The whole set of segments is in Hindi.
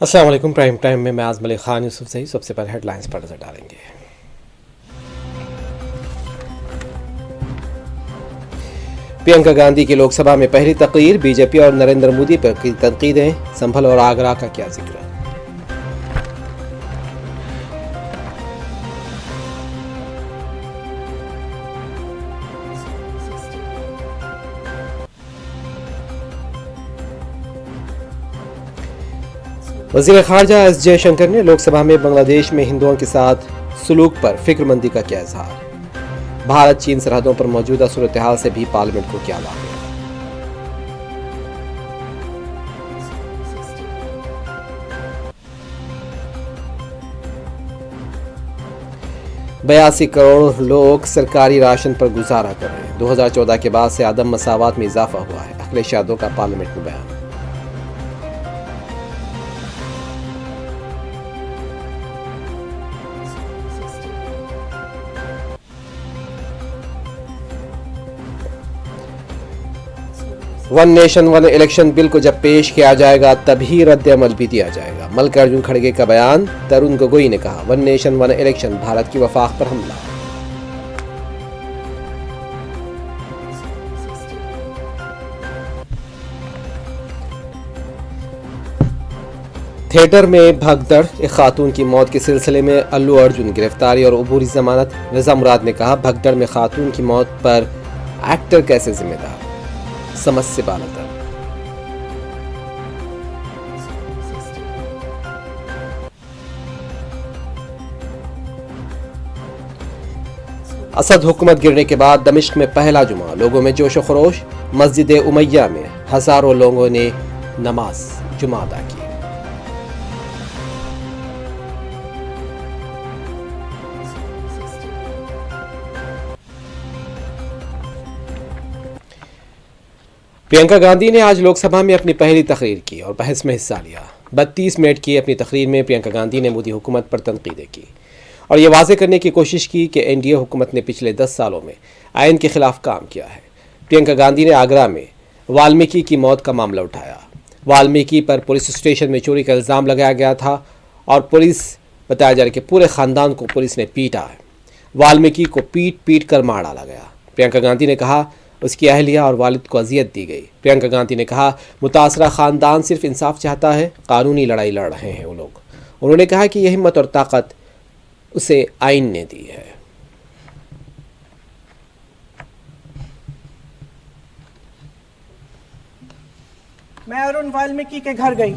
अस्सलाम वालेकुम। प्राइम टाइम में मैं आज़म अली खान यूसुफ सही सबसे पहले हेडलाइंस पर नजर डालेंगे। प्रियंका गांधी की लोकसभा में पहली तकरीर, बीजेपी और नरेंद्र मोदी पर की तनकीदें, संभल और आगरा का क्या जिक्र। वज़ीर ख़ारजा एस जयशंकर ने लोकसभा में बांग्लादेश में हिंदुओं के साथ सलूक पर फिक्रमंदी का किया इजहार। भारत चीन सरहदों पर मौजूदा सूरत हाल से भी पार्लियामेंट को क्या लाभ। 82 करोड़ लोग सरकारी राशन पर गुजारा कर रहे हैं। 2014 के बाद से आदम मसावात में इजाफा हुआ है। अखिलेश यादव का पार्लियामेंट में बयान। One nation one election bill को जब पेश किया जाएगा तभी रद्द अमल भी दिया जाएगा। मल्लिकार्जुन खड़गे का बयान। तरुण गोगोई ने कहा, one nation one election Bharat की वफाक पर हमला। थिएटर में भगदड़, एक खातून की मौत के सिलसिले में अल्लू अर्जुन गिरफ्तारी और अबूरी जमानत। रजा मुराद ने कहा, भगदड़ में खातून की मौत पर एक्टर कैसे जिम्मेदार, समझ से बालतर। असद हुकूमत गिरने के बाद दमिश्क में पहला जुमा, लोगों में जोश व खरोश। मस्जिद उमैया में हजारों लोगों ने नमाज जुमा अदा की। प्रियंका गांधी ने आज लोकसभा में अपनी पहली तकरीर की और बहस में हिस्सा लिया। 32 मिनट की अपनी तकरीर में प्रियंका गांधी ने मोदी हुकूमत पर तनकीदें की और ये वाजे करने की कोशिश की कि एनडीए हुकूमत ने पिछले 10 सालों में आयन के खिलाफ काम किया है। प्रियंका गांधी ने आगरा में वाल्मीकि की मौत का मामला उठाया। वाल्मीकि पर पुलिस स्टेशन में चोरी का इल्ज़ाम लगाया गया था और पुलिस बताया जा रहा है कि पूरे ख़ानदान को पुलिस ने पीटा है। वाल्मीकि को पीट पीट कर मार डाला गया। प्रियंका गांधी ने कहा, उसकी अहलिया और वालिद को अजियत दी गई। प्रियंका गांधी ने कहा, मुतासरा ख़ानदान सिर्फ इंसाफ चाहता है, कानूनी लड़ाई लड़ रहे हैं वो लोग। उन्होंने कहा कि यह हिम्मत और ताकत उसे आइन ने दी है। मैं अरुण वाल्मीकि के घर गई।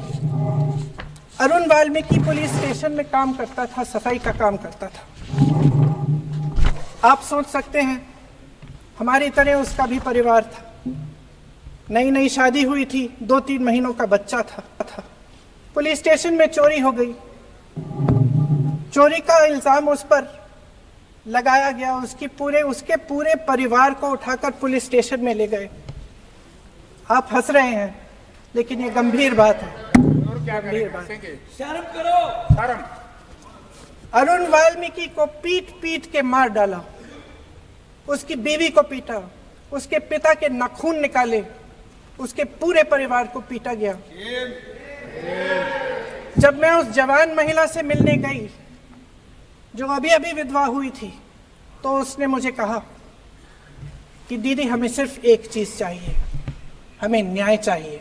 अरुण वाल्मीकि पुलिस स्टेशन में काम करता था, सफाई का काम करता था। आप सोच सकते हैं हमारी तरह उसका भी परिवार था। नई नई शादी हुई थी, 2-3 महीनों का बच्चा था। पुलिस स्टेशन में चोरी हो गई। चोरी का इल्जाम उस पर लगाया गया। उसके पूरे परिवार को उठाकर पुलिस स्टेशन में ले गए। आप हंस रहे हैं, लेकिन ये गंभीर बात है। गंभीर बात। शर्म करो, शर्म। अरुण वाल्मीकि को पीट पीट के मार डाला। उसकी बीवी को पीटा, उसके पिता के नाखून निकाले, उसके पूरे परिवार को पीटा गया। जब मैं उस जवान महिला से मिलने गई जो अभी अभी विधवा हुई थी, तो उसने मुझे कहा कि दीदी, हमें सिर्फ एक चीज चाहिए, हमें न्याय चाहिए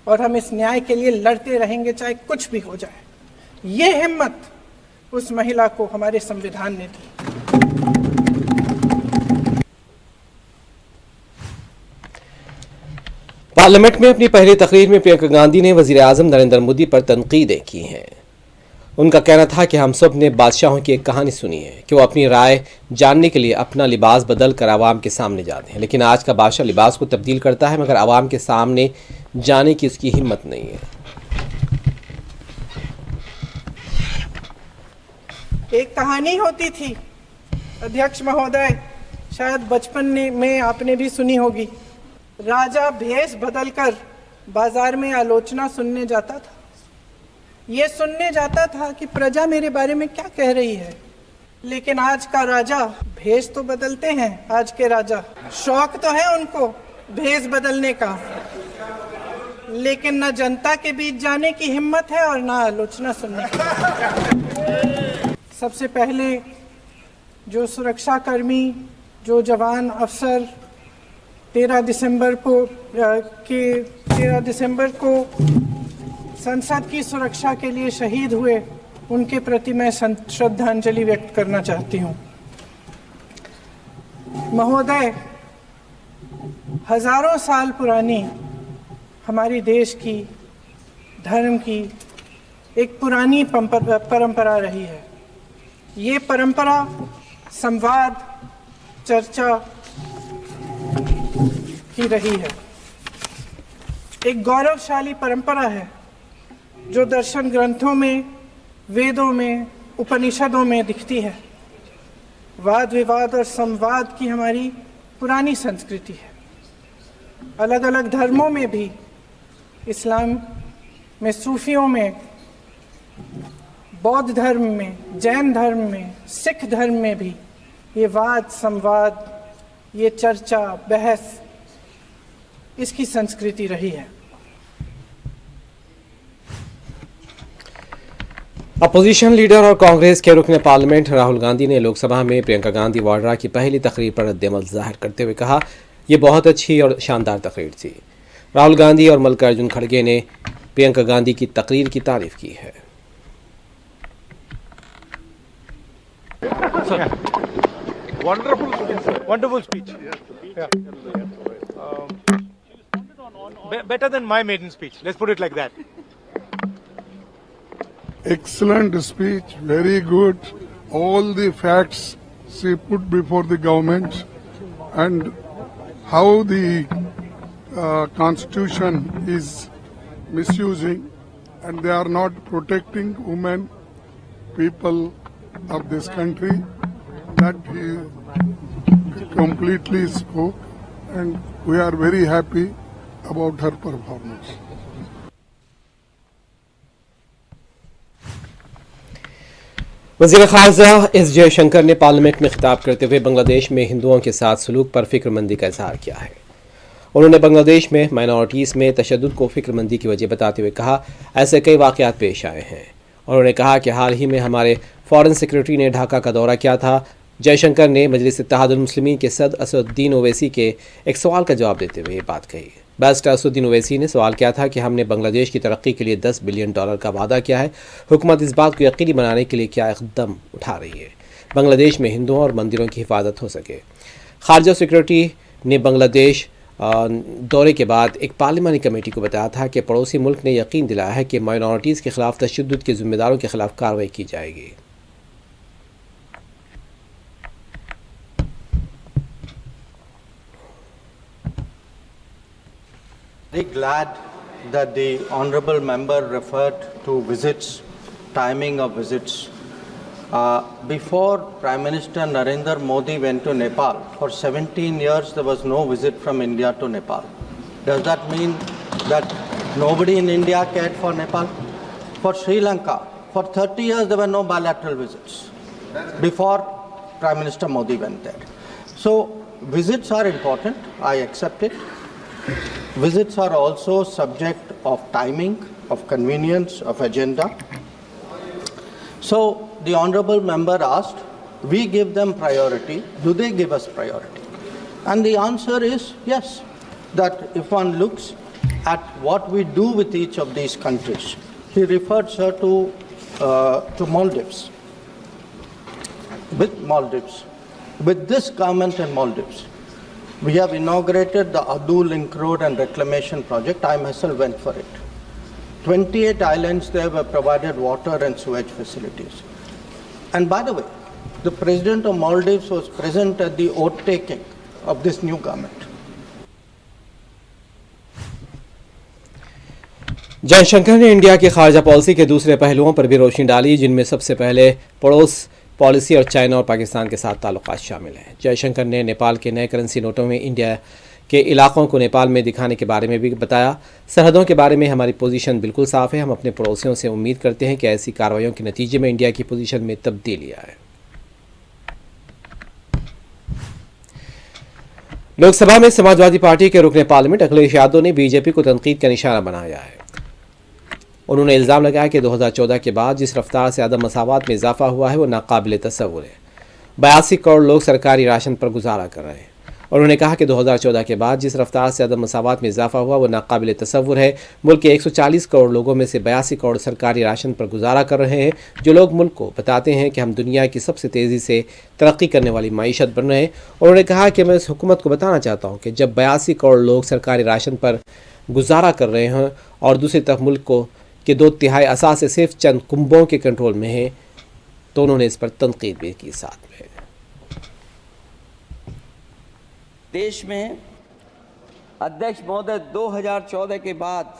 और हम इस न्याय के लिए लड़ते रहेंगे, चाहे कुछ भी हो जाए। ये हिम्मत उस महिला को हमारे संविधान ने दी। पार्लियामेंट में अपनी पहली तकरीर में प्रियंका गांधी ने वज़ीर आज़म नरेंद्र मोदी पर तनकीदें की हैं। उनका कहना था कि हम सब ने बादशाहों की एक कहानी सुनी है कि वो अपनी राय जानने के लिए अपना लिबास बदल कर आवाम के सामने जाते हैं, लेकिन आज का बादशाह लिबास को तब्दील करता है मगर आवाम के सामने जाने की उसकी हिम्मत नहीं है। एक कहानी होती थी अध्यक्ष महोदय, शायद बचपन में आपने भी सुनी होगी। राजा भेष बदलकर बाजार में आलोचना सुनने जाता था। ये सुनने जाता था कि प्रजा मेरे बारे में क्या कह रही है। लेकिन आज का राजा, भेष तो बदलते हैं आज के राजा, शौक तो है उनको भेष बदलने का, लेकिन न जनता के बीच जाने की हिम्मत है और न आलोचना सुनने की। सबसे पहले जो सुरक्षाकर्मी, जो जवान अफसर 13 दिसंबर को संसद की सुरक्षा के लिए शहीद हुए, उनके प्रति मैं श्रद्धांजलि व्यक्त करना चाहती हूँ। महोदय, हजारों साल पुरानी हमारी देश की, धर्म की एक पुरानी परंपरा रही है। ये परंपरा संवाद, चर्चा की रही है। एक गौरवशाली परंपरा है जो दर्शन ग्रंथों में, वेदों में, उपनिषदों में दिखती है। वाद विवाद और संवाद की हमारी पुरानी संस्कृति है। अलग अलग धर्मों में भी, इस्लाम में, सूफियों में, बौद्ध धर्म में, जैन धर्म में, सिख धर्म में भी ये वाद संवाद, ये चर्चा बहस, इसकी संस्कृति रही है। अपोजिशन लीडर और कांग्रेस के रुकने पार्लियामेंट राहुल गांधी ने लोकसभा में प्रियंका गांधी वाड्रा की पहली तकरीर पर रद्द-ए-अमल जाहिर करते हुए कहा, ये बहुत अच्छी और शानदार तकरीर थी। राहुल गांधी और मल्लिकार्जुन खड़गे ने प्रियंका गांधी की तकरीर की तारीफ की है। Wonderful speech. Better than my maiden speech. Let's put it like that. Excellent speech, very good. All the facts she put before the government and how the constitution is misusing and they are not protecting women, people of this country. That he completely spoke and we are very happy about her performance. वज़ीर ख़ारजा एस जयशंकर ने पार्लियामेंट में खिताब करते हुए बांग्लादेश में हिंदुओं के साथ सलूक पर फिक्रमंदी का इजहार किया है। उन्होंने बांग्लादेश में माइनॉरिटीज़ में तशद्दुद को फिक्रमंदी की वजह बताते हुए कहा, ऐसे कई वाक़यात पेश आए हैं। उन्होंने कहा कि हाल ही में हमारे फॉरेन सेक्रेटरी ने ढाका का दौरा किया था। जयशंकर ने मजलिस इत्तेहादुल मुस्लिमीन के सदर असदुद्दीन ओवैसी के एक सवाल का जवाब देते हुए ये बात कही। बैरिस्टर असदुद्दीन ओवैसी ने सवाल किया था कि हमने बांग्लादेश की तरक्की के लिए $10 बिलियन का वादा किया है, हुकूमत इस बात को यकीनी बनाने के लिए क्या इक़दाम उठा रही है बांग्लादेश में हिंदुओं और मंदिरों की हिफाजत हो सके। खारजा सेक्रेटरी ने बांग्लादेश दौरे के बाद एक पार्लिमानी कमेटी को बताया था कि पड़ोसी मुल्क ने यकीन दिलाया है कि माइनॉरिटीज़ के खिलाफ तशद्दुद के जिम्मेदारों के खिलाफ कार्रवाई की जाएगी। Very glad that the honourable member referred to visits, timing of visits. Before Prime Minister Narendra Modi went to Nepal, for 17 years there was no visit from India to Nepal. Does that mean that nobody in India cared for Nepal? For Sri Lanka, for 30 years there were no bilateral visits before Prime Minister Modi went there. So visits are important, I accept it. Visits are also subject of timing, of convenience, of agenda. So the honourable member asked, we give them priority, do they give us priority? And the answer is yes, that if one looks at what we do with each of these countries, he referred, sir, to Maldives. With this government in Maldives, we have inaugurated the Adu Link Road and Reclamation Project. I myself went for it. 28 islands there were provided water and sewage facilities. And by the way, the President of Maldives was present at the oath taking of this new government. Jaishankar ने इंडिया की खारजा पॉलिसी के दूसरे पहलुओं पर भी रोशनी डाली, जिनमें सबसे पहले पड़ोस पॉलिसी और चाइना और पाकिस्तान के साथ ताल्लुकात शामिल हैं। जयशंकर ने नेपाल के नए करेंसी नोटों में इंडिया के इलाकों को नेपाल में दिखाने के बारे में भी बताया। सरहदों के बारे में हमारी पोजीशन बिल्कुल साफ़ है। हम अपने पड़ोसियों से उम्मीद करते हैं कि ऐसी कार्रवाइयों के नतीजे में इंडिया की पोजीशन में तब्दीली आए। लोकसभा में समाजवादी पार्टी के रुकने पार्लियामेंट अखिलेश यादव ने बीजेपी को तनकीद का निशाना बनाया है। उन्होंने इल्जाम लगाया कि 2014 के बाद जिस रफ्तार से अदम मसावत में इजाफा हुआ है वो नाकाबिले तसव्वुर है। 82 करोड़ लोग सरकारी राशन पर गुजारा कर रहे हैं। उन्होंने कहा कि 2014 के बाद जिस रफ्तार से अदम मसावत में इजाफा हुआ वो नाकाबिले तसव्वुर है। मुल्क के 140 करोड़ लोगों में से 82 करोड़ सरकारी राशन पर गुजारा कर रहे हैं। जो लोग मुल्क को बताते हैं कि हम दुनिया की सबसे तेज़ी से तरक्की करने वाली मईशत बन रहे हैं। उन्होंने कहा कि मैं इस हुकूमत को बताना चाहता हूँ कि जब 82 करोड़ लोग सरकारी राशन पर गुजारा कर रहे हैं और दूसरी तरफ मुल्क को के 2/3 असासे सिर्फ चंद कुंभों के कंट्रोल में है, तो उन्होंने इस पर तनकीद भी की। साथ में देश में अध्यक्ष महोदय 2014 के बाद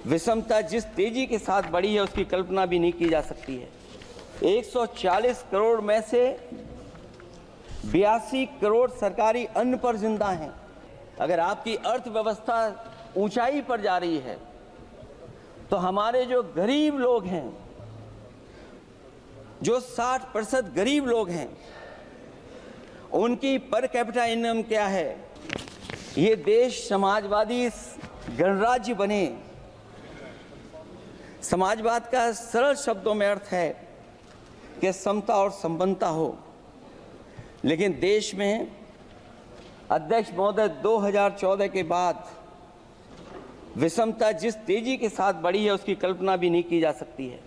विषमता जिस तेजी के साथ बढ़ी है उसकी कल्पना भी नहीं की जा सकती है। 140 करोड़ में से 82 करोड़ सरकारी अन्न पर जिंदा हैं। अगर आपकी अर्थव्यवस्था ऊंचाई पर जा रही है तो हमारे जो गरीब लोग हैं, जो 60% गरीब लोग हैं, उनकी पर कैपिटा इनकम क्या है? ये देश समाजवादी गणराज्य बने। समाजवाद का सरल शब्दों में अर्थ है कि समता और संपन्नता हो। लेकिन देश में अध्यक्ष महोदय 2014 के बाद विषमता जिस तेजी के साथ बढ़ी है उसकी कल्पना भी नहीं की जा सकती है।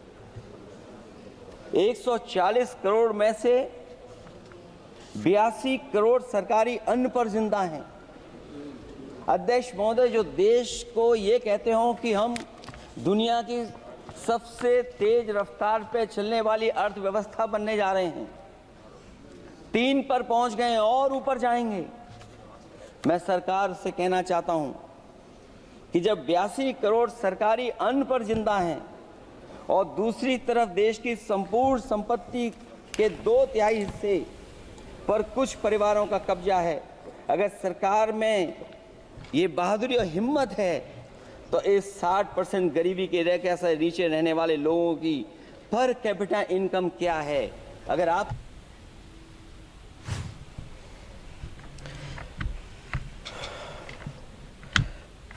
140 करोड़ में से 82 करोड़ सरकारी अन्न पर जिंदा हैं। अध्यक्ष महोदय, जो देश को ये कहते हो कि हम दुनिया की सबसे तेज रफ्तार पे चलने वाली अर्थव्यवस्था बनने जा रहे हैं, 3 पर पहुंच गए और ऊपर जाएंगे। मैं सरकार से कहना चाहता हूं कि जब 82 करोड़ सरकारी अन्न पर जिंदा हैं और दूसरी तरफ देश की संपूर्ण संपत्ति के 2/3 हिस्से पर कुछ परिवारों का कब्जा है, अगर सरकार में ये बहादुरी और हिम्मत है तो इस 60% गरीबी के रेखा से नीचे रहने वाले लोगों की पर कैपिटा इनकम क्या है? अगर आप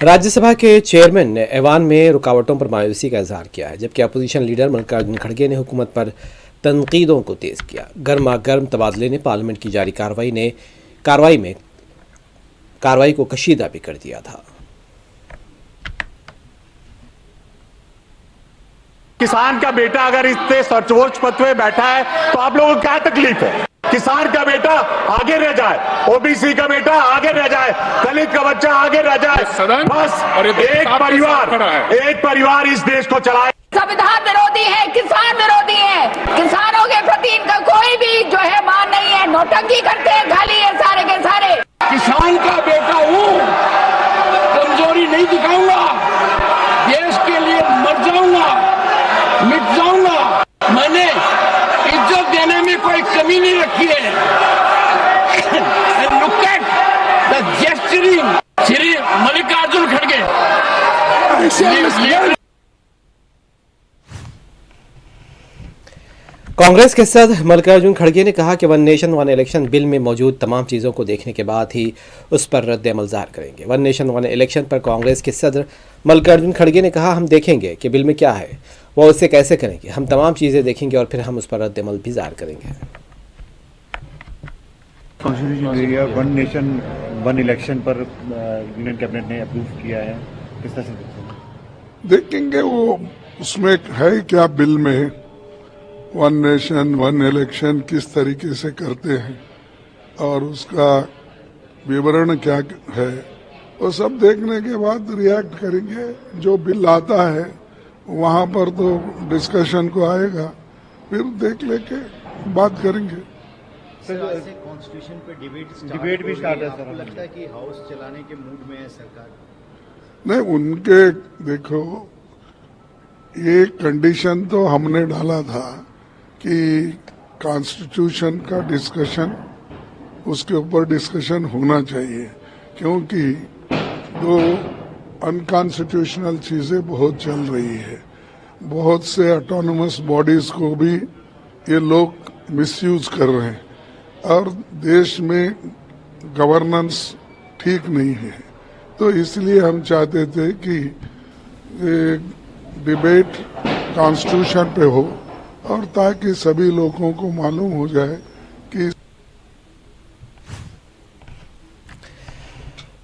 राज्यसभा के चेयरमैन ने ऐवान में रुकावटों पर मायूसी का इजहार किया है, जबकि अपोजिशन लीडर मल्लिकार्जुन खड़गे ने हुकूमत पर तनकीदों को तेज किया। गर्मा गर्म तबादले ने पार्लियामेंट की जारी कार्रवाई को कशीदा भी कर दिया था। किसान का बेटा अगर इतने सर्वोच्च पद पे बैठा है तो आप लोगों को क्या तकलीफ है? किसान का बेटा आगे रह जाए, ओबीसी का बेटा आगे रह जाए, दलित का बच्चा आगे रह जाए, बस एक परिवार इस देश को चलाए। संविधान विरोधी है, किसान विरोधी है, किसानों के प्रति इनका कोई भी जो है मान नहीं है, नौटंकी करते हैं, खाली है सारे के सारे। किसान का बेटा हूँ, कमजोरी नहीं दिखाऊंगा, देश के लिए मर जाऊंगा, मिट जाऊंगा। मैंने इज्जत देने में कोई कमी नहीं रखी है। Look at the gesturing, Shri Mallikarjun खड़गे। कांग्रेस के सदस्य मल्लिकार्जुन खड़गे ने कहा कि one nation one election bill में मौजूद तमाम चीज़ों को देखने के बाद ही उस पर रद्द अमल ज़ाहिर करेंगे। वन नेशन वन इलेक्शन पर कांग्रेस के सदस्य मल्लिकार्जुन खड़गे ने कहा, हम देखेंगे कि बिल में क्या है, वो उससे कैसे करेंगे, हम तमाम चीज़ें देखेंगे और फिर हम उस पर रद्द अमल भी ज़ाहिर करेंगे। वन नेशन वन इलेक्शन पर यूनियन कैबिनेट ने अप्रूव किया है, किस तरह से देखेंगे वो उसमें है क्या बिल में, वन नेशन वन इलेक्शन किस तरीके से करते हैं और उसका विवरण क्या है, वो सब देखने के बाद रिएक्ट करेंगे। जो बिल आता है वहां पर तो डिस्कशन को आएगा, फिर देख लेके बात करेंगे। कॉन्स्टिट्यूशन पे डिबेट भी स्टार्ट है सर। लगता है कि हाउस चलाने के मूड में है सरकार? नहीं, उनके देखो ये कंडीशन तो हमने डाला था कि कॉन्स्टिट्यूशन का डिस्कशन, उसके ऊपर डिस्कशन होना चाहिए, क्योंकि दो अनकॉन्स्टिट्यूशनल चीजें बहुत चल रही है। बहुत से ऑटोनोमस बॉडीज को भी ये लोग मिसयूज कर रहे हैं और देश में गवर्नेंस ठीक नहीं है। तो इसलिए हम चाहते थे कि डिबेट कॉन्स्टिट्यूशन पे हो और ताकि सभी लोगों को मालूम हो जाए कि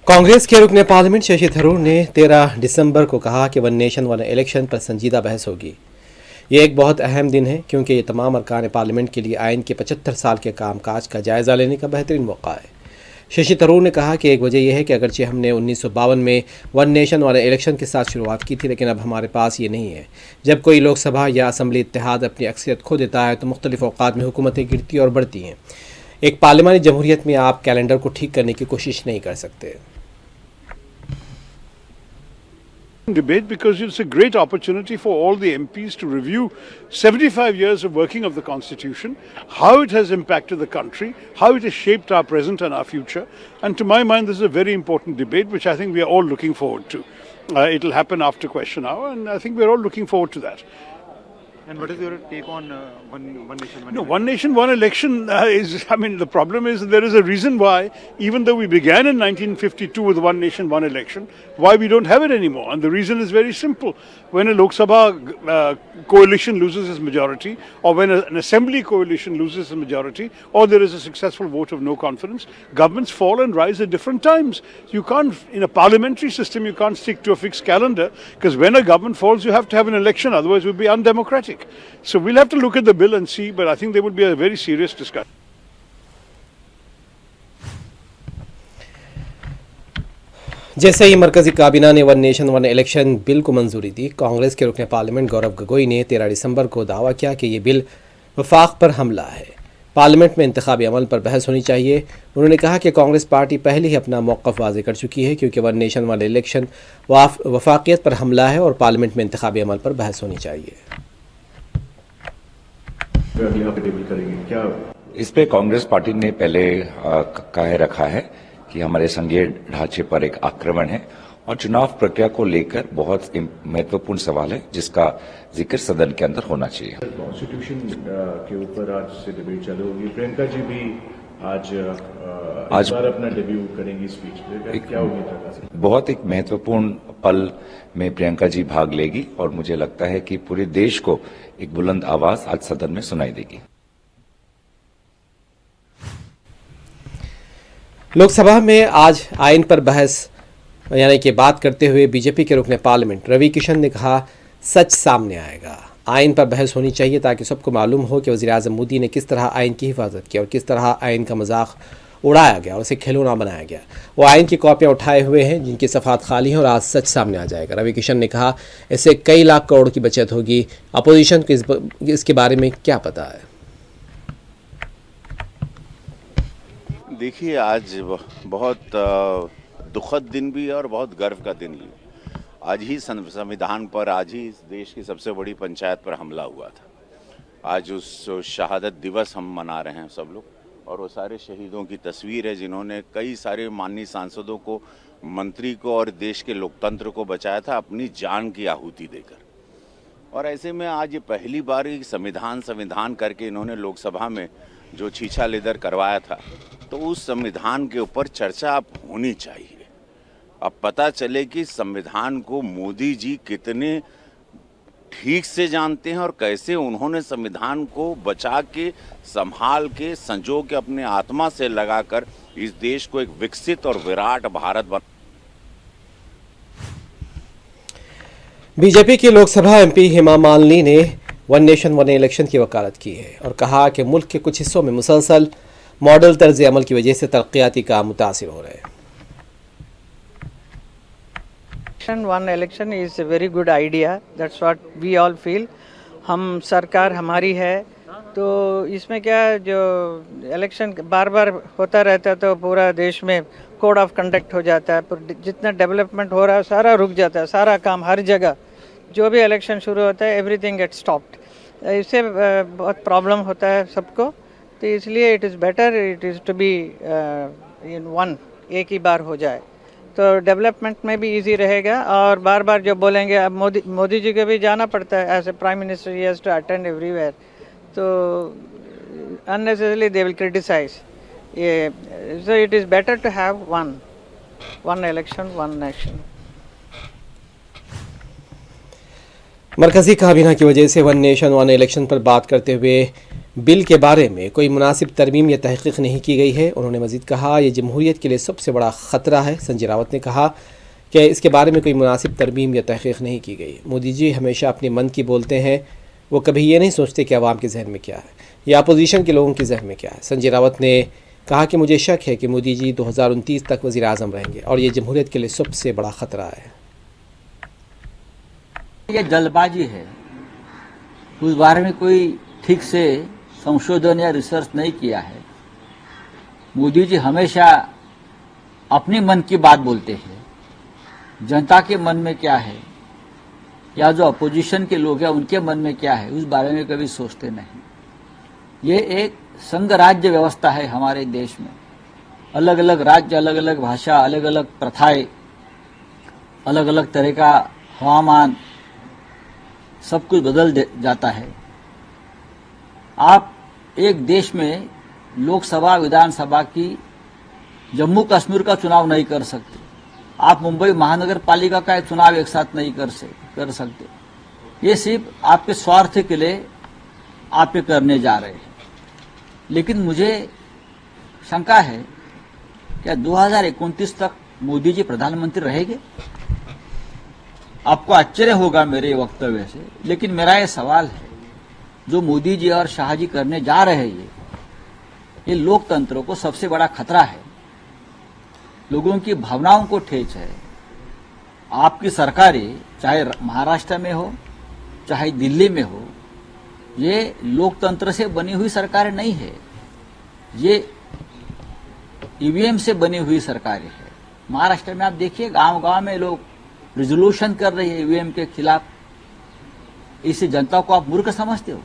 कांग्रेस के रुकने पार्लियामेंट शशि थरूर ने 13 दिसंबर को कहा कि वन नेशन वन इलेक्शन पर संजीदा बहस होगी। ये एक बहुत अहम दिन है क्योंकि ये तमाम अरकान पार्लियामेंट के लिए आइन के 75 साल के कामकाज का जायज़ा लेने का बेहतरीन मौका है। शशि थरूर ने कहा कि एक वजह यह है कि अगरचे हमने 1952 में वन नेशन वन इलेक्शन के साथ शुरुआत की थी, लेकिन अब हमारे पास ये नहीं है। जब कोई लोकसभा या असम्बली इत्तेहाद अपनी अक्सरियत खो देता है तो मुख्तलिफ औकात में हुकूमतें गिरती और बढ़ती हैं। एक पार्लियामानी जमहूरियत में आप कैलेंडर को ठीक करने की कोशिश नहीं कर सकते। Debate because it's a great opportunity for all the MPs to review 75 years of working of the Constitution, how it has impacted the country, how it has shaped our present and our future. And to my mind, this is a very important debate, which I think we are all looking forward to. It will happen after question hour, and I think we are all looking forward to that. And what is your take on one nation, one No, one nation, one election the problem is there is a reason why, even though we began in 1952 with one nation, one election, why we don't have it anymore. And the reason is very simple. When a Lok Sabha coalition loses its majority, or when an assembly coalition loses its majority, or there is a successful vote of no confidence, governments fall and rise at different times. You can't, in a parliamentary system, you can't stick to a fixed calendar, because when a government falls, you have to have an election, otherwise it would be undemocratic. So we'll have to look at the bill and see, but I think there would be a very serious discussion. जैसे ही मरकजी काबीना ने one nation one election bill को मंजूरी दी, कांग्रेस के रुकने पार्लियामेंट गौरव गोगोई ने 13 दिसंबर को दावा किया कि ये बिल वफाक पर हमला है। पार्लियामेंट में इंतखाबी अमल पर बहस होनी चाहिए। उन्होंने कहा कि कांग्रेस पार्टी पहले ही अपना मौक़िफ़ वाज़ेह कर चुकी है, क्योंकि वन नेशन वन इलेक्शन वफाकियत पर हमला है और पार्लियामेंट में इंतखाबी अमल पर बहस होनी चाहिए। इस पे कांग्रेस पार्टी ने पहले कह रखा है कि हमारे संघीय ढांचे पर एक आक्रमण है और चुनाव प्रक्रिया को लेकर बहुत महत्वपूर्ण सवाल है जिसका जिक्र सदन के अंदर होना चाहिए। कॉन्स्टिट्यूशन के ऊपर आज से डिबेट चालू होगी। प्रियंका जी भी आज बार अपना डेब्यू करेंगी स्पीच पे, क्या होगी? बहुत एक महत्वपूर्ण पल में प्रियंका जी भाग लेगी और मुझे लगता है कि पूरे देश को एक बुलंद आवाज आज सदन में सुनाई देगी। लोकसभा में आज आइन पर बहस यानी कि बात करते हुए बीजेपी के रुकने पार्लियामेंट रवि किशन ने कहा, सच सामने आएगा। आइन पर बहस होनी चाहिए ताकि सबको मालूम हो कि वज़ीर-ए-आज़म मोदी ने किस तरह आइन की हिफाजत की और किस तरह आइन का मजाक उड़ाया गया और उसे खिलौना बनाया गया। वो आइन की कॉपियाँ उठाए हुए हैं जिनकी सफ़ात खाली हैं और आज सच सामने आ जाएगा। रवि किशन ने कहा, इससे कई लाख करोड़ की बचत होगी। अपोजिशन को इसके बारे में क्या पता है? देखिए, आज बहुत दुखद दिन भी है और बहुत गर्व का दिन भी। आज ही संविधान पर, आज ही इस देश की सबसे बड़ी पंचायत पर हमला हुआ था। आज उस शहादत दिवस हम मना रहे हैं सब लोग, और वो सारे शहीदों की तस्वीर है जिन्होंने कई सारे माननीय सांसदों को, मंत्री को और देश के लोकतंत्र को बचाया था अपनी जान की आहुति देकर। और ऐसे में आज ये पहली बार संविधान करके इन्होंने लोकसभा में जो छीछा लेदर करवाया था, तो उस संविधान के ऊपर चर्चा अब होनी चाहिए। अब पता चले कि संविधान को मोदी जी कितने ठीक से जानते हैं और कैसे उन्होंने संविधान को बचा के, संभाल के, संजो के अपने आत्मा से लगाकर इस देश को एक विकसित और विराट भारत बना। बीजेपी की लोकसभा एमपी हेमा मालिनी ने वन नेशन वन इलेक्शन की वकालत की है और कहा कि मुल्क के कुछ हिस्सों में मुसलसल मॉडल तर्ज अमल की वजह से तरक्याती काम मुतासिर हो रहे हैं। One election is a very good idea, that's what we all feel. हम सरकार हमारी है, तो इसमें क्या, जो इलेक्शन बार बार होता रहता है तो पूरा देश में कोड ऑफ कंडक्ट हो जाता है, जितना डेवलपमेंट हो रहा है सारा रुक जाता है, सारा काम हर जगह जो भी इलेक्शन शुरू होता है एवरीथिंग गेट स्टॉप्ड। इससे बहुत प्रॉब्लम होता है सबको, तो इसलिए it is better it is to be in one, एक ही बार हो जाए तो डेवलपमेंट में भी इजी रहेगा। और बार बार जो बोलेंगे, अब मोदी जी को भी जाना पड़ता है as a prime minister, he has to attend everywhere, तो unnecessarily they will criticise. so it is better to have one election, one nation. मरकजी काबीना की वजह से वन नेशन वन इलेक्शन पर बात करते हुए बिल के बारे में कोई मुनासिब तरमीम या तहकीक नहीं की गई है। उन्होंने मज़ीद कहा यह जमहूरियत के लिए सबसे बड़ा ख़तरा है। संजय रावत ने कहा कि इसके बारे में कोई मुनासिब तरमीम या तहकीक नहीं की गई। मोदी जी हमेशा अपने मन की बोलते हैं, वो कभी ये नहीं सोचते कि आवाम के जहन में क्या है या अपोजिशन के लोगों के जहन में क्या है। संजय रावत ने कहा कि मुझे शक है कि मोदी जी 2029 तक वज़ीर आज़म रहेंगे और ये जमहूरियत के लिए सबसे बड़ा ख़तरा है। ये जल्दबाजी है, उस बारे में कोई ठीक से संशोधन या रिसर्च नहीं किया है। मोदी जी हमेशा अपने मन की बात बोलते हैं, जनता के मन में क्या है या जो अपोजिशन के लोग हैं उनके मन में क्या है उस बारे में कभी सोचते नहीं। ये एक संघ राज्य व्यवस्था है हमारे देश में। अलग अलग राज्य, अलग अलग भाषा, अलग अलग प्रथाएं, अलग अलग तरह का हवामान, सब कुछ बदल जाता है। आप एक देश में लोकसभा विधानसभा की जम्मू कश्मीर का चुनाव नहीं कर सकते। आप मुंबई महानगर पालिका का एक चुनाव एक साथ नहीं कर सकते। ये सिर्फ आपके स्वार्थ के लिए आप ये करने जा रहे हैं। लेकिन मुझे शंका है क्या 2029 तक मोदी जी प्रधानमंत्री रहेंगे? आपको आश्चर्य होगा मेरे वक्तव्य से, लेकिन मेरा ये सवाल है, जो मोदी जी और शाह जी करने जा रहे हैं ये लोकतंत्र को सबसे बड़ा खतरा है, लोगों की भावनाओं को ठेस है। आपकी सरकारें चाहे महाराष्ट्र में हो चाहे दिल्ली में हो, ये लोकतंत्र से बनी हुई सरकारें नहीं है, ये ईवीएम से बनी हुई सरकारें हैं। महाराष्ट्र में आप देखिए गांव-गांव में लोग रिजोल्यूशन कर रहे हैं ईवीएम के खिलाफ। इसी जनता को आप मूर्ख समझते हो?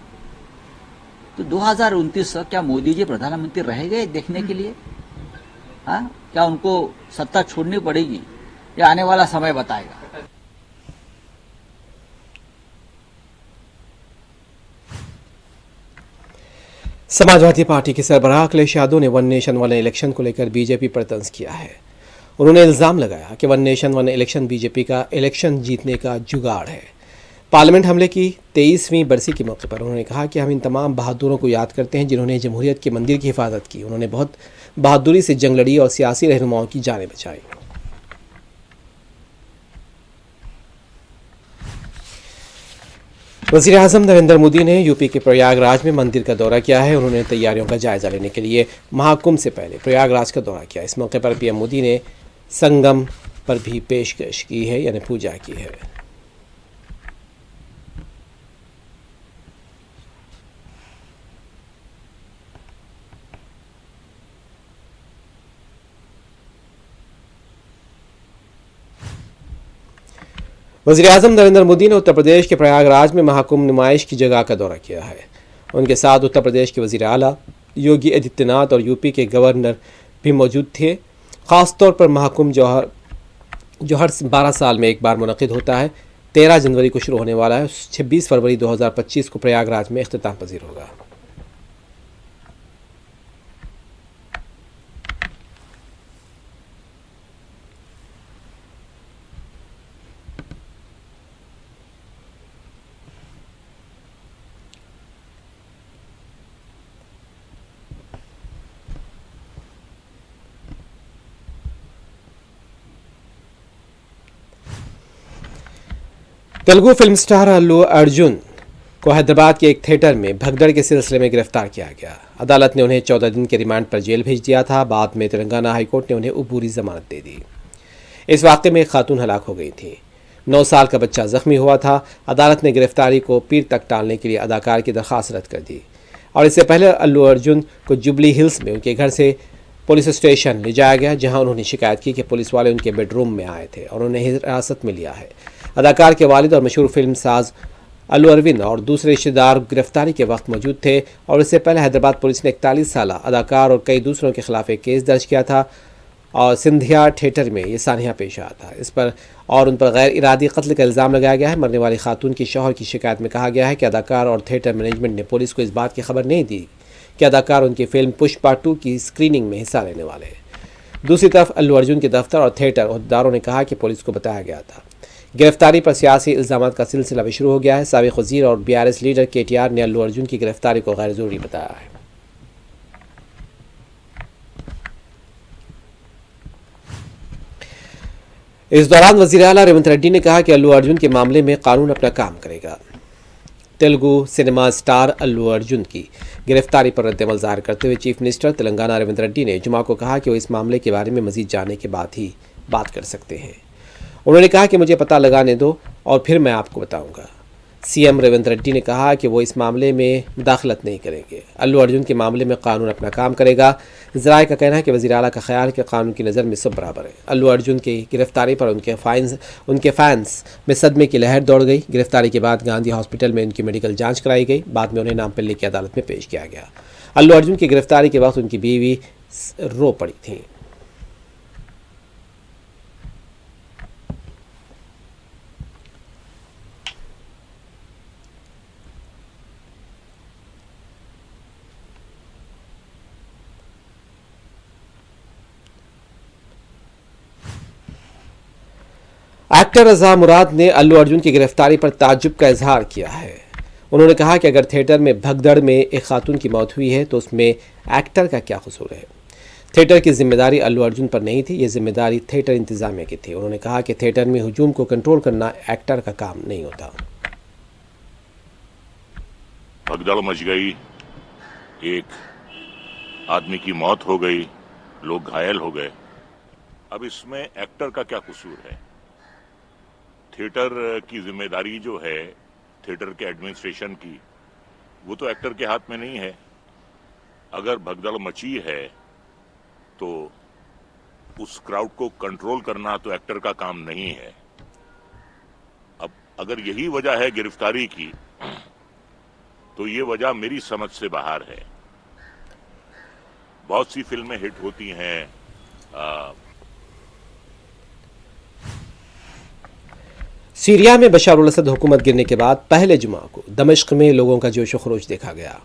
तो 2029 तक क्या मोदी जी प्रधानमंत्री रहेंगे देखने के लिए? हाँ, क्या उनको सत्ता छोड़नी पड़ेगी? ये आने वाला समय बताएगा। समाजवादी पार्टी के सरबराह अखिलेश यादव ने वन नेशन वन इलेक्शन को लेकर बीजेपी पर तंज किया है। उन्होंने इल्ज़ाम लगाया कि one nation one election BJP का इलेक्शन जीतने का जुगाड़ है। पार्लियामेंट हमले की 23वीं बरसी के मौके पर उन्होंने कहा कि हम इन तमाम बहादुरों को याद करते हैं जिन्होंने जमहूरियत के मंदिर की हिफाजत की। उन्होंने बहुत बहादुरी से जंग लड़ी और सियासी रहनुमाओं की जानें बचाई। वज़ीर आज़म नरेंद्र मोदी ने यूपी के प्रयागराज में मंदिर का दौरा किया है। उन्होंने तैयारियों का जायजा लेने के लिए महाकुंभ से पहले प्रयागराज का दौरा किया। इस मौके पर पीएम मोदी ने संगम पर भी पेशकश की है, यानी पूजा की है। वज़ीर आज़म नरेंद्र मोदी ने उत्तर प्रदेश के प्रयागराज में महाकुंभ नुमाइश की जगह का दौरा किया है। उनके साथ उत्तर प्रदेश के वज़ीर आला योगी आदित्यनाथ और यूपी के गवर्नर भी मौजूद थे। ख़ासतौर पर महाकुंभ जो हर 12 साल में एक बार मुनक़िद होता है, 13 जनवरी को शुरू होने वाला है, 26 फरवरी 2025 को प्रयागराज में इख्तिताम पज़ीर होगा। तेलुगु फिल्म स्टार अल्लू अर्जुन को हैदराबाद के एक थिएटर में भगदड़ के सिलसिले में गिरफ्तार किया गया। अदालत ने उन्हें 14 दिन के रिमांड पर जेल भेज दिया था। बाद में तेलंगाना हाईकोर्ट ने उन्हें अबूरी जमानत दे दी। इस वाक़े में एक खातून हलाक हो गई थी, 9 साल का बच्चा जख्मी हुआ था। अदालत ने गिरफ्तारी को पीर तक टालने के लिए अदाकार की दरख्वास्त रद्द कर दी और इससे पहले अल्लू अर्जुन को जुबली हिल्स में उनके घर से पुलिस स्टेशन ले जाया गया, जहां उन्होंने शिकायत की कि पुलिस वाले उनके बेडरूम में आए थे और उन्हें हिरासत में लिया है। अदाकार के वालिद और मशहूर फिल्म साज अल्लू अरविंद और दूसरे रिश्तेदार गिरफ्तारी के वक्त मौजूद थे और इससे पहले हैदराबाद पुलिस ने 41 साल अदाकार और कई दूसरों के खिलाफ एक केस दर्ज किया था और सिंधिया थिएटर में ये सानिया पेश आया था। इस पर और उन पर गैर इरादी कत्ल का इल्ज़ाम लगाया गया है। मरने वाली खातून की शौहर की शिकायत में कहा गया है कि अदाकार और थिएटर मैनेजमेंट ने पुलिस को इस बात की खबर नहीं दी कि अदाकार उनकी फिल्म पुष्पा 2 की स्क्रीनिंग में हिस्सा लेने वाले हैं। दूसरी तरफ अल्लू अर्जुन के दफ्तर और थिएटर अहदेदारों ने कहा कि पुलिस को बताया गया था। गिरफ्तारी पर सियासी इल्जामात का सिलसिला भी शुरू हो गया है। साबिक वज़ीर और BRS लीडर KTR ने अल्लू अर्जुन की गिरफ्तारी को गैर ज़रूरी बताया है। इस दौरान वज़ीर आला रेवंत रेड्डी ने कहा कि अल्लू अर्जुन के मामले में कानून अपना काम करेगा। तेलुगु सिनेमा स्टार अल्लू अर्जुन की गिरफ्तारी पर रद्दअमल ज़ाहिर करते हुए चीफ मिनिस्टर तेलंगाना रेवंत रेड्डी ने जुमा को कहा कि वो इस मामले के बारे में मज़ीद जानने के बाद ही बात कर सकते हैं। उन्होंने कहा कि मुझे पता लगाने दो और फिर मैं आपको बताऊंगा। CM रेवंत रेड्डी ने कहा कि वो इस मामले में मुदाखलत नहीं करेंगे। अल्लू अर्जुन के मामले में कानून अपना काम करेगा। ज़राए का कहना है कि वज़ीर आला का ख्याल है कि कानून की नज़र में सब बराबर है। अल्लू अर्जुन की गिरफ्तारी पर उनके फैंस में सदमे की लहर दौड़ गई। गिरफ्तारी के बाद गांधी हॉस्पिटल में उनकी मेडिकल जाँच कराई गई। बाद में उन्हें नामपल्ली की अदालत में पेश किया गया। अल्लू अर्जुन की गिरफ्तारी के वक्त उनकी बीवी रो पड़ी थी। एक्टर रज़ा मुराद ने अल्लू अर्जुन की गिरफ्तारी पर ताज्जुब का इजहार किया है। उन्होंने कहा कि अगर थिएटर में भगदड़ में एक खातून की मौत हुई है तो उसमें एक्टर का क्या कसूर है। थिएटर की जिम्मेदारी अल्लू अर्जुन पर नहीं थी, ये जिम्मेदारी थिएटर इंतजामिया की थी। उन्होंने कहा कि थिएटर में हुजूम को कंट्रोल करना एक्टर का काम नहीं होता। भगदड़ मच गई, एक आदमी की मौत हो गई, लोग घायल हो गए। अब इसमें एक्टर का क्या कसूर है? थिएटर की जिम्मेदारी जो है थिएटर के एडमिनिस्ट्रेशन की, वो तो एक्टर के हाथ में नहीं है। अगर भगदड़ मची है तो उस क्राउड को कंट्रोल करना तो एक्टर का काम नहीं है। अब अगर यही वजह है गिरफ्तारी की तो ये वजह मेरी समझ से बाहर है। बहुत सी फिल्में हिट होती हैं। सीरिया में बशार अल असद हुकूमत गिरने के बाद पहले जुमा को दमिश्क में लोगों का जोश व खरोश देखा गया।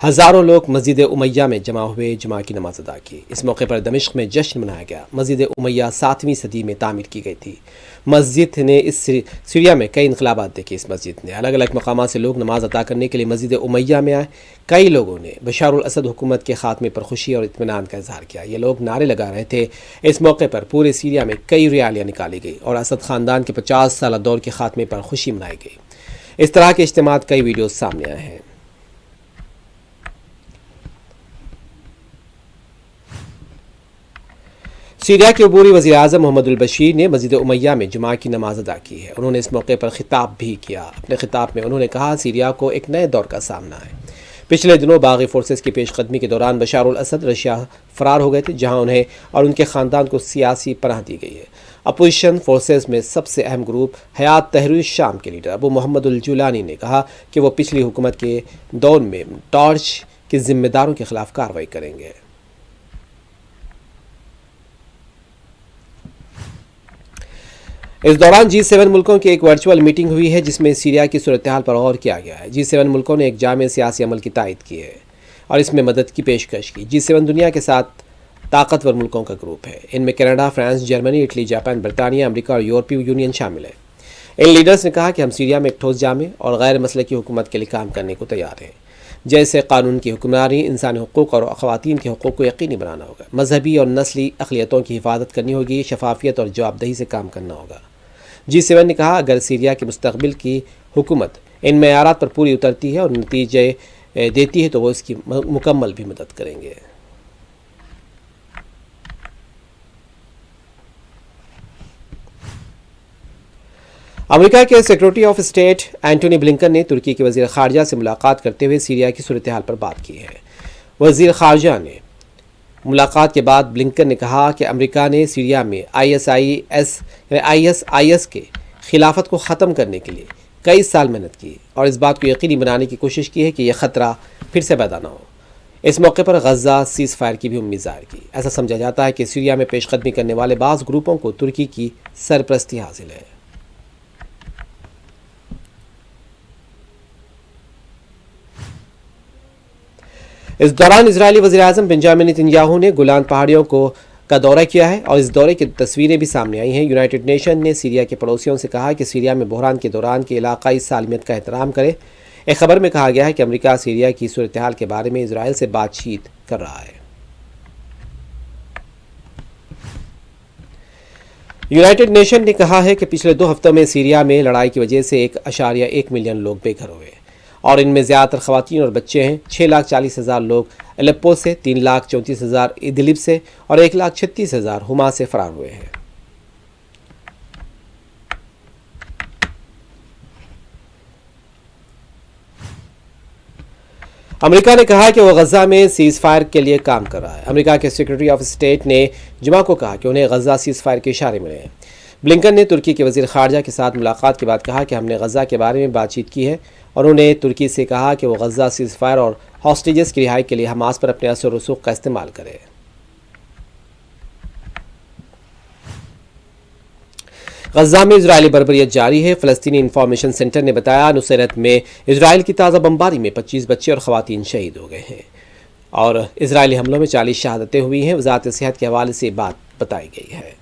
हज़ारों लोग मस्जिद उमैया में जमा हुए जुमा की नमाज अदा की। इस मौके पर दमिश्क में जश्न मनाया गया। मस्जिद उमैया 7वीं सदी में तामीर की गई थी। मस्जिद ने इस सीरिया में कई इनकलाबात देखे। इस मस्जिद ने अलग अलग मकामात से लोग नमाज अदा करने के लिए मस्जिद उमैया में आए। कई लोगों ने बशार अल असद हुकूमत के खात्मे पर खुशी और इत्मीनान का इजहार किया। ये लोग नारे लगा रहे थे। इस मौके पर पूरे सीरिया में कई रैलियाँ निकाली गई और असद ख़ानदान के 50 साल दौर के खात्मे पर खुशी मनाई गई। इस तरह के इज्तिमात कई वीडियो सामने आए हैं। सीरिया के अबूरी वज़ीर आज़म मोहम्मद अल बशीर ने मस्जिद उमैया में जुमा की नमाज अदा की है। उन्होंने इस मौके पर खिताब भी किया। अपने खिताब में उन्होंने कहा, सीरिया को एक नए दौर का सामना है। पिछले दिनों बागी फोर्सेस की पेशकदमी के दौरान बशार अल असद रशिया फरार हो गए थे, जहां उन्हें और उनके ख़ानदान को सियासी पनाह दी गई है। अपोजिशन फोर्सेस में सबसे अहम ग्रुप हयात तहरीर शाम के लीडर अबू मोहम्मद अल जुलानी ने कहा कि वो पिछली हुकूमत के दौर में टॉर्च के जिम्मेदारों के खिलाफ कार्रवाई करेंगे। इस दौरान G7 मुल्कों की एक वर्चुअल मीटिंग हुई है, जिसमें सीरिया की सूरत हाल पर गौर किया गया है। G7 मुल्कों ने एक जामे सियासी अमल की तायद की है और इसमें मदद की पेशकश की। G7 दुनिया के 7 ताकतवर मुल्कों का ग्रुप है। इनमें Canada, France, Germany, Italy, Japan, बरतानिया, अमेरिका और यूरोपीय यूनियन शामिल है। इन लीडर्स ने कहा कि हम सीरिया में एक ठोस जामे और गैर मसलकी हुकूमत के लिए काम करने को तैयार हैं, जैसे कानून की हुक्मरानी, इंसानी हुकूक और ख़वातीन के हुकूक को यकीनी बनाना होगा। मजहबी और नस्ली अक़लियतों की हिफाजत करनी होगी। शफाफियत और जवाबदेही से काम करना होगा। G7 ने कहा, अगर सीरिया के मुस्तक़बिल की हुकूमत इन मेयारात पर पूरी उतरती है और नतीजे देती है तो वो इसकी मुकम्मल भी मदद करेंगे। अमेरिका के secretary of state Antony Blinken ने तुर्की के वज़ीर ख़ारजा से मुलाकात करते हुए सीरिया की सूरत हाल पर बात की है। वज़ीर ख़ारजा ने मुलाकात के बाद ब्लिंकन ने कहा कि अमेरिका ने सीरिया में ISIS के खिलाफत को ख़त्म करने के लिए कई साल मेहनत की और इस बात को यकीनी बनाने की कोशिश की है कि यह ख़तरा फिर से पैदा ना हो। इस मौके पर गज़ा सीज़ फायर की भी उम्मीद ज़ाहिर की। ऐसा समझा जाता है कि सीरिया में पेशकदमी करने वाले बाज़ ग्रुपों को तुर्की की सरपरस्ती हासिल है। इस दौरान इजरायली वज़ीर-ए-आज़म बेंजामिन नेतन्याहू ने गोलान पहाड़ियों का दौरा किया है और इस दौरे की तस्वीरें भी सामने आई हैं। यूनाइटेड नेशन ने सीरिया के पड़ोसियों से कहा कि सीरिया में बहरान के दौरान के इलाकाई सालमियत का एहतराम करे। एक खबर में कहा गया है कि अमेरिका सीरिया की सूरत हाल के बारे में इजराइल से बातचीत कर रहा है। यूनाइटेड नेशन ने कहा है कि पिछले 2 हफ्तों में सीरिया में लड़ाई की वजह से 1.1 मिलियन लोग बेघर हुए और इनमें ज़्यादातर ख़वातीन और बच्चे हैं। 6,40,000 लोग अलेप्पो से, 3,34,000 इदलिब से और 1,36,000 हुमा से फरार हुए हैं। अमेरिका ने कहा कि वह गजा में सीज़ फायर के लिए काम कर रहा है। अमेरिका के सेक्रेटरी ऑफ स्टेट ने जुमा को कहा कि उन्हें गजा सीज़ फायर के इशारे मिले हैं। ब्लिंकन ने तुर्की के वज़ीर ख़ारजा के साथ मुलाकात के बाद कहा कि हमने गजा के बारे में बातचीत की है और उन्होंने तुर्की से कहा कि वह गजा सीज़ फायर और हॉस्टेजेस की रिहाई के लिए हमास पर अपने असर रसूख का इस्तेमाल करे। गजा में इजरायली बर्बरियत जारी है। फ़लस्तीनी इंफॉर्मेशन सेंटर ने बताया नुसैरत में इजराइल की ताज़ा बमबारी में 25 बच्चे और ख़वातीन शहीद हो गए हैं और इजरायली हमलों में 40 शहादतें हुई हैं। वज़ारत सेहत के हवाले से बात बताई गई है।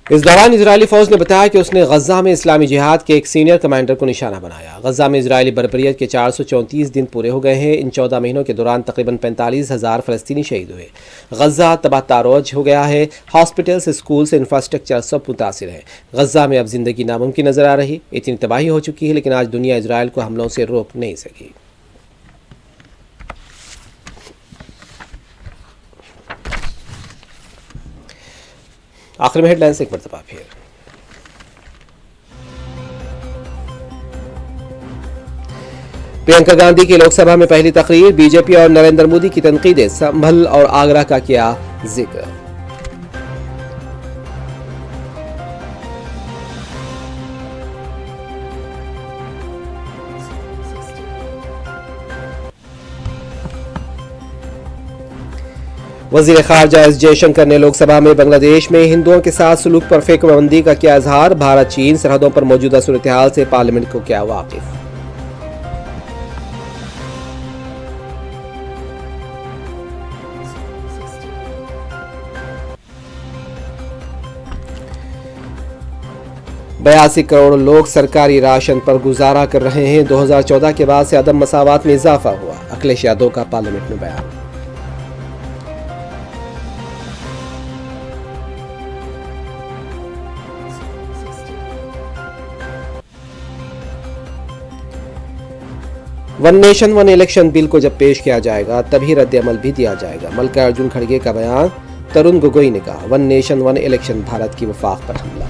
इस दौरान इजरायली फ़ौज ने बताया कि उसने गजा में इस्लामी जिहाद के एक सीनियर कमांडर को निशाना बनाया। गजा में इजरायली बर्बरियत के 434 दिन पूरे हो गए हैं। इन 14 महीनों के दौरान तकरीबन 45,000 फ़लस्तीनी शहीद हुए। गजा तबाह तारोज हो गया है। हॉस्पिटल्स, स्कूल से इंफ्रास्ट्रक्चर सब मुतासिर है। गजा में अब जिंदगी नामुमकिन नजर आ रही। इतनी तबाही हो चुकी है, लेकिन आज दुनिया इजराइल को हमलों से रोक नहीं सकी। आखिर में हेडलाइंस एक मरतबा फिर। प्रियंका गांधी की लोकसभा में पहली तकरीर। बीजेपी और नरेंद्र मोदी की तनकीदें। संभल और आगरा का किया जिक्र। वज़ीर ख़ारजा एस जयशंकर ने लोकसभा में बांग्लादेश में हिंदुओं के साथ सलूक पर फेरबंदी का किया इजहार। भारत चीन सरहदों पर मौजूदा सूरत हाल से पार्लियामेंट को किया वाकिफ। बयासी करोड़ लोग सरकारी राशन पर गुजारा कर रहे हैं। 2014 के बाद से अदम मसावात में इजाफा हुआ। अखिलेश यादव का पार्लियामेंट में बयान। One nation one election bill को जब पेश किया जाएगा तभी रद्द अमल भी दिया जाएगा। मल्लिकार्जुन खड़गे का बयान। तरुण गोगोई ने कहा, one nation one election Bharat की वफाक पर हमला।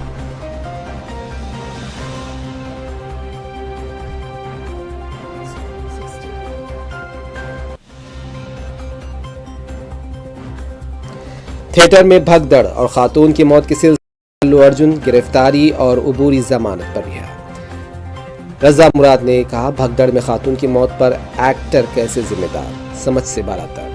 थिएटर में भगदड़ और खातून की मौत के सिलसिले अल्लू अर्जुन गिरफ्तारी और उबूरी जमानत पर रिहा। रजा मुराद ने कहा, भगदड़ में खातून की मौत पर एक्टर कैसे जिम्मेदार, समझ से बालातर।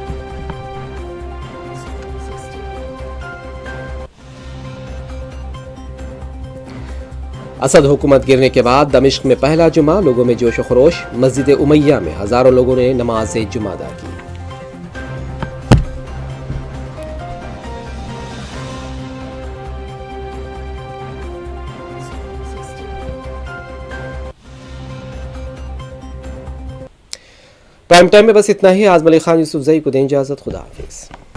असद हुकूमत गिरने के बाद दमिश्क में पहला जुमा। लोगों में जोश व खरोश। मस्जिद उमैया में हजारों लोगों ने नमाज जुमा अदा की। प्राइम टाइम में बस इतना ही। आज मलिक खान यूसुफ जई को दें इजाजत। खुदा हाफिज।